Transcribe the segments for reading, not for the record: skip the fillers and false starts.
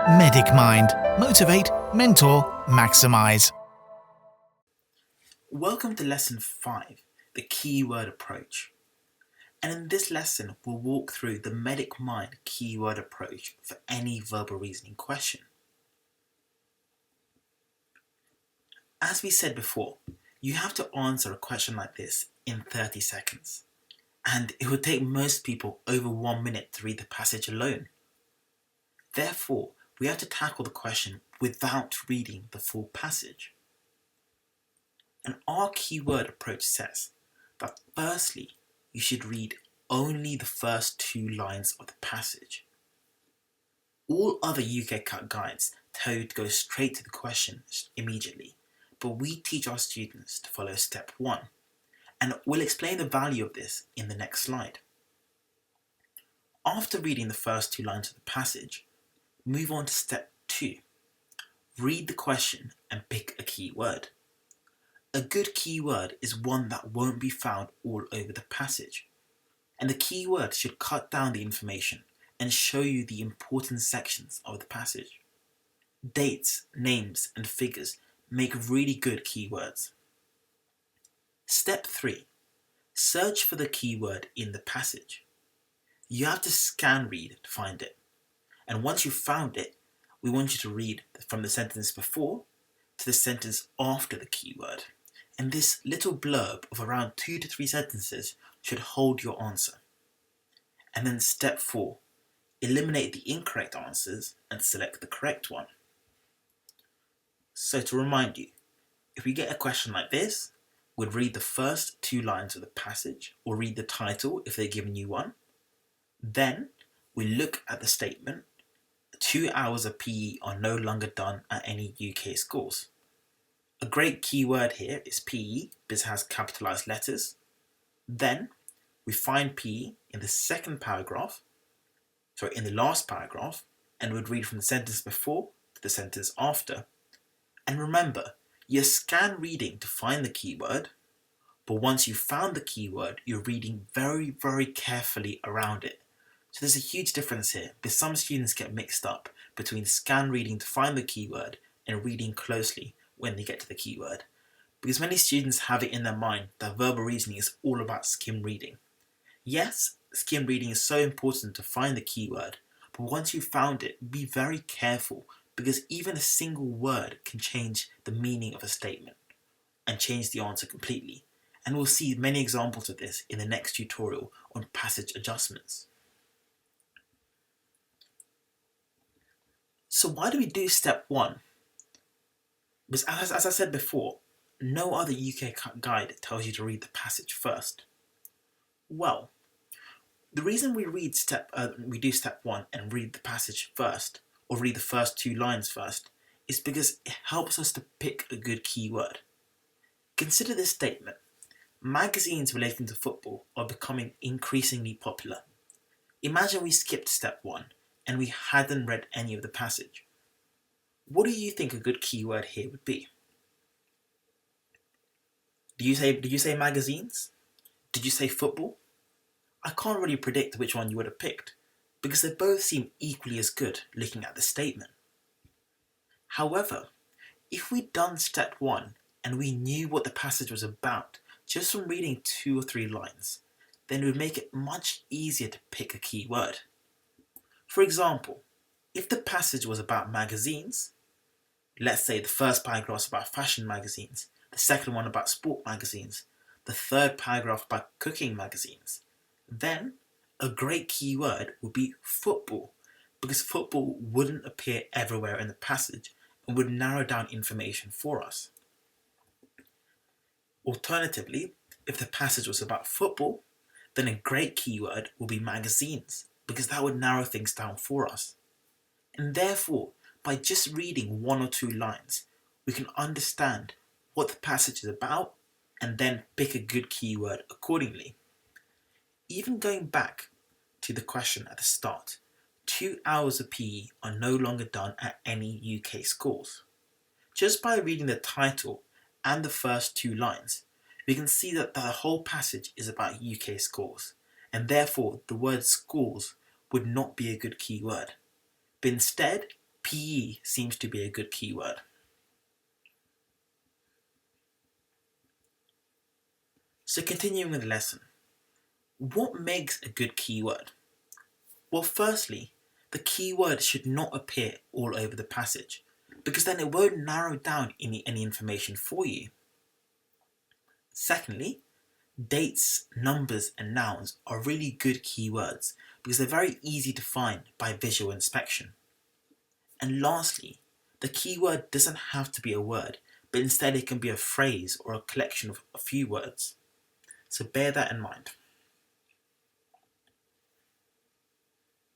Medic Mind. Motivate, mentor, maximize. Welcome to Lesson 5, the Keyword Approach. And in this lesson, we'll walk through the Medic Mind keyword approach for any verbal reasoning question. As we said before, you have to answer a question like this in 30 seconds. And it would take most people over 1 minute to read the passage alone. Therefore, we have to tackle the question without reading the full passage. And our keyword approach says that firstly, you should read only the first 2 lines of the passage. All other UCAT guides tell you to go straight to the question immediately, but we teach our students to follow step 1, and we'll explain the value of this in the next slide. After reading the first 2 lines of the passage, move on to step 2. Read the question and pick a key word. A good keyword is one that won't be found all over the passage, and the keyword should cut down the information and show you the important sections of the passage. Dates, names, and figures make really good keywords. Step 3. Search for the keyword in the passage. You have to scan read to find it, and once you've found it, we want you to read from the sentence before to the sentence after the keyword. And this little blurb of around 2 to 3 sentences should hold your answer. And then step 4, eliminate the incorrect answers and select the correct one. So to remind you, if we get a question like this, we'd read the first 2 lines of the passage or read the title if they're giving you one. Then we look at the statement, 2 hours of PE are no longer done at any UK schools. A great keyword here is PE because it has capitalized letters. Then we find PE in the last paragraph, and would read from the sentence before to the sentence after. And remember, you're scan reading to find the keyword, but once you've found the keyword, you're reading very, very carefully around it. So there's a huge difference here, because some students get mixed up between scan reading to find the keyword and reading closely when they get to the keyword, because many students have it in their mind that verbal reasoning is all about skim reading. Yes, skim reading is so important to find the keyword, but once you've found it, be very careful, because even a single word can change the meaning of a statement and change the answer completely. And we'll see many examples of this in the next tutorial on passage adjustments. So why do we do step 1? Because as I said before, no other UCAT guide tells you to read the passage first. Well, the reason we do step 1 and read the passage first, or read the first 2 lines first, is because it helps us to pick a good keyword. Consider this statement. Magazines relating to football are becoming increasingly popular. Imagine we skipped step 1 and we hadn't read any of the passage. What do you think a good keyword here would be? Did you say magazines? Did you say football? I can't really predict which one you would have picked, because they both seem equally as good looking at the statement. However, if we'd done step 1 and we knew what the passage was about just from reading 2 or 3 lines, then it would make it much easier to pick a key word. For example, if the passage was about magazines, let's say the first paragraph is about fashion magazines, the second one about sport magazines, the third paragraph about cooking magazines, then a great keyword would be football, because football wouldn't appear everywhere in the passage and would narrow down information for us. Alternatively, if the passage was about football, then a great keyword would be magazines, because that would narrow things down for us. And therefore, by just reading 1 or 2 lines, we can understand what the passage is about and then pick a good keyword accordingly. Even going back to the question at the start, 2 hours of PE are no longer done at any UK schools. Just by reading the title and the first 2 lines, we can see that the whole passage is about UK schools, and therefore the word schools would not be a good keyword. But instead, PE seems to be a good keyword. So continuing with the lesson, what makes a good keyword? Well, firstly, the keyword should not appear all over the passage, because then it won't narrow down any information for you. Secondly, dates, numbers, and nouns are really good keywords because they're very easy to find by visual inspection. And lastly, the keyword doesn't have to be a word, but instead it can be a phrase or a collection of a few words. So bear that in mind.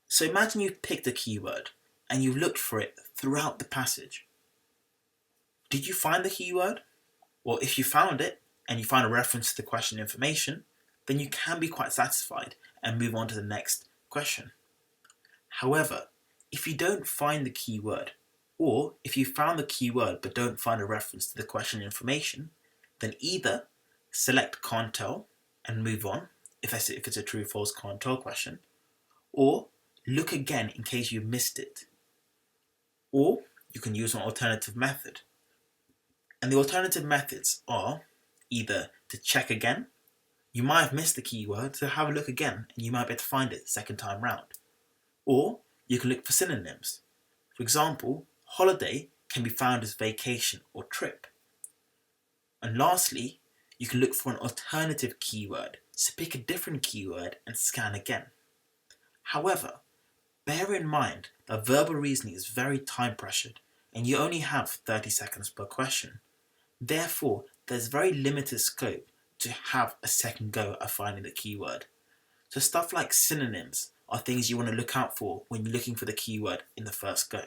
So imagine you've picked a keyword and you've looked for it throughout the passage. Did you find the keyword? Well, if you found it and you find a reference to the question information, then you can be quite satisfied and move on to the next question. However, if you don't find the keyword, or if you found the keyword but don't find a reference to the question information, then either select can't tell and move on if it's a true false can't tell question, or look again in case you missed it. Or you can use an alternative method. And the alternative methods are either to check again, you might have missed the keyword, so have a look again and you might be able to find it the second time round. Or you can look for synonyms. For example, holiday can be found as vacation or trip. And lastly, you can look for an alternative keyword, so pick a different keyword and scan again. However, bear in mind that verbal reasoning is very time pressured and you only have 30 seconds per question. Therefore, there's very limited scope to have a second go at finding the keyword. So stuff like synonyms are things you want to look out for when you're looking for the keyword in the first go.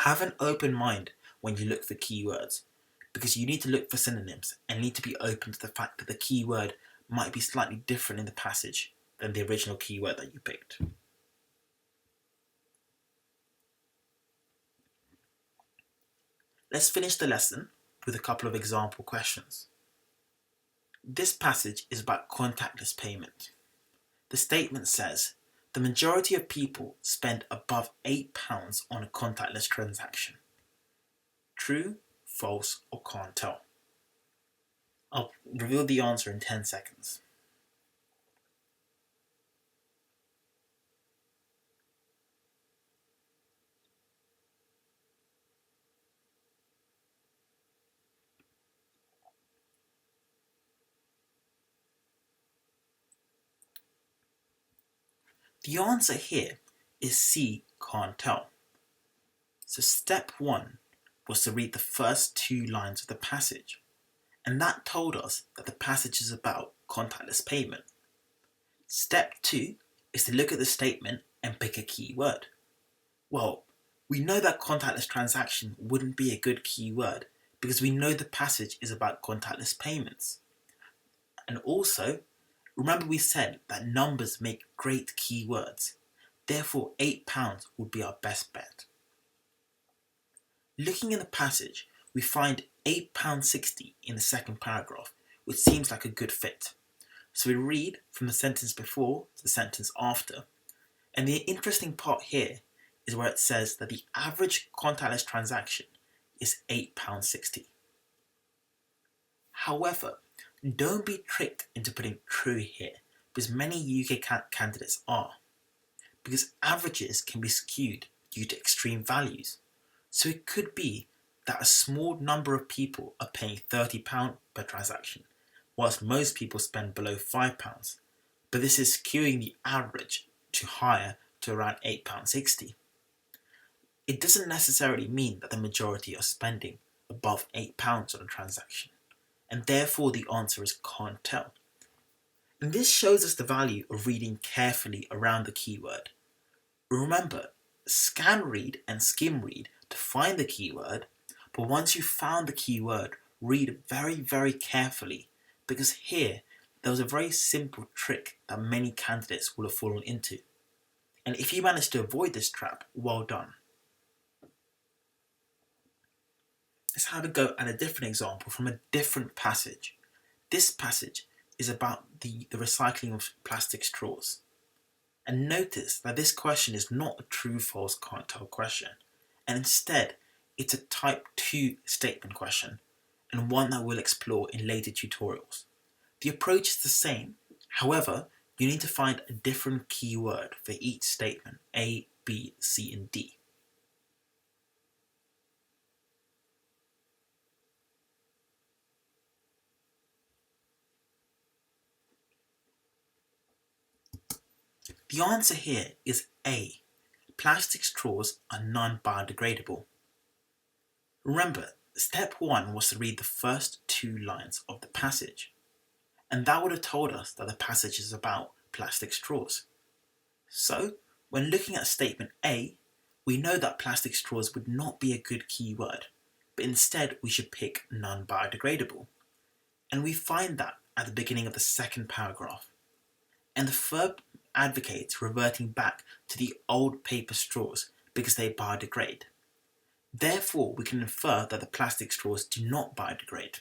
Have an open mind when you look for keywords, because you need to look for synonyms and need to be open to the fact that the keyword might be slightly different in the passage than the original keyword that you picked. Let's finish the lesson with a couple of example questions. This passage is about contactless payment. The statement says, the majority of people spend above £8 on a contactless transaction. True, false, or can't tell? I'll reveal the answer in 10 seconds. The answer here is C, can't tell. So step 1 was to read the first 2 lines of the passage, and that told us that the passage is about contactless payment. Step 2 is to look at the statement and pick a key word. Well, we know that contactless transaction wouldn't be a good keyword because we know the passage is about contactless payments. And also, remember we said that numbers make great keywords. Therefore, £8 would be our best bet. Looking in the passage, we find £8.60 in the second paragraph, which seems like a good fit. So we read from the sentence before to the sentence after. And the interesting part here is where it says that the average contactless transaction is £8.60. However, don't be tricked into putting true here, because many UCAT candidates are. Because averages can be skewed due to extreme values. So it could be that a small number of people are paying £30 per transaction, whilst most people spend below £5. But this is skewing the average to higher to around £8.60. It doesn't necessarily mean that the majority are spending above £8 on a transaction, and therefore the answer is can't tell. And this shows us the value of reading carefully around the keyword. Remember, scan read and skim read to find the keyword, but once you've found the keyword, read very, very carefully, because here there was a very simple trick that many candidates will have fallen into. And if you manage to avoid this trap, well done. Let's have a go at a different example from a different passage. This passage is about the recycling of plastic straws. And notice that this question is not a true-false can't tell question, and instead it's a type 2 statement question, and one that we'll explore in later tutorials. The approach is the same, however, you need to find a different keyword for each statement A, B, C, and D. The answer here is A. Plastic straws are non-biodegradable. Remember, step 1 was to read the first 2 lines of the passage, and that would have told us that the passage is about plastic straws. So, when looking at statement A, we know that plastic straws would not be a good keyword, but instead we should pick non-biodegradable. And we find that at the beginning of the second paragraph. And the verb advocates reverting back to the old paper straws because they biodegrade. Therefore, we can infer that the plastic straws do not biodegrade.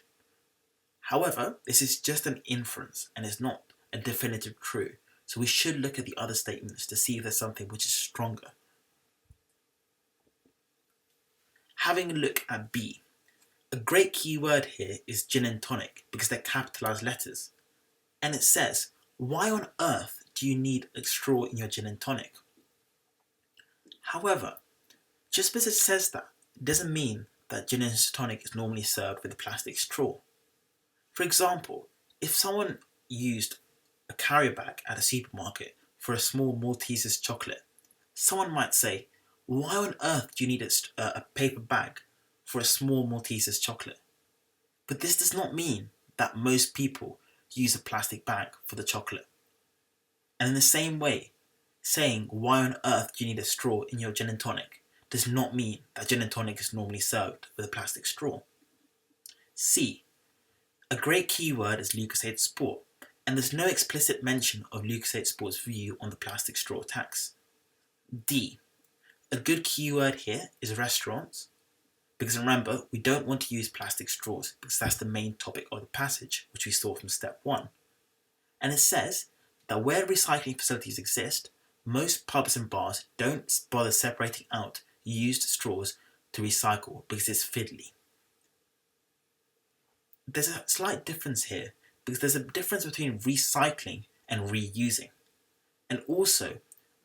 However, this is just an inference and is not a definitive true, so we should look at the other statements to see if there's something which is stronger. Having a look at B, a great keyword here is gin and tonic because they're capitalized letters. And it says, why on earth do you need a straw in your gin and tonic? However, just because it says that, it doesn't mean that gin and tonic is normally served with a plastic straw. For example, if someone used a carrier bag at a supermarket for a small Maltesers chocolate, someone might say, why on earth do you need a paper bag for a small Maltesers chocolate? But this does not mean that most people use a plastic bag for the chocolate. And in the same way, saying why on earth do you need a straw in your gin and tonic does not mean that gin and tonic is normally served with a plastic straw. C. A great keyword is Lucasade Sport, and there's no explicit mention of Lucasade Sport's view on the plastic straw tax. D. A good keyword here is restaurants, because remember, we don't want to use plastic straws because that's the main topic of the passage, which we saw from step 1. And it says that where recycling facilities exist, most pubs and bars don't bother separating out used straws to recycle because it's fiddly. There's a slight difference here because there's a difference between recycling and reusing. And also,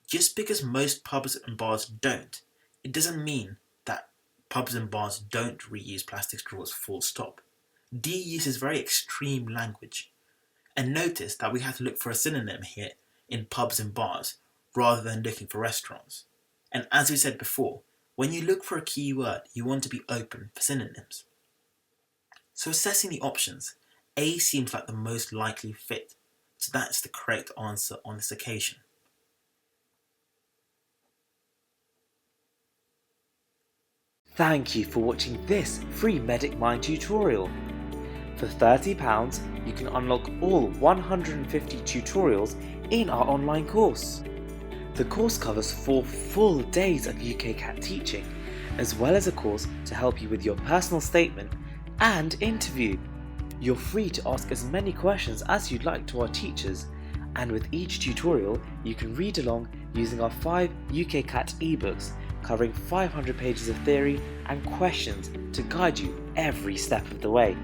just because most pubs and bars don't, it doesn't mean that pubs and bars don't reuse plastic straws full stop. D uses very extreme language. And notice that we have to look for a synonym here in pubs and bars rather than looking for restaurants. And as we said before, when you look for a keyword, you want to be open for synonyms. So assessing the options, A seems like the most likely fit, so that's the correct answer on this occasion. Thank you for watching this free Medic Mind tutorial. For £30, you can unlock all 150 tutorials in our online course. The course covers 4 full days of UCAT teaching, as well as a course to help you with your personal statement and interview. You're free to ask as many questions as you'd like to our teachers, and with each tutorial you can read along using our 5 UCAT ebooks covering 500 pages of theory and questions to guide you every step of the way.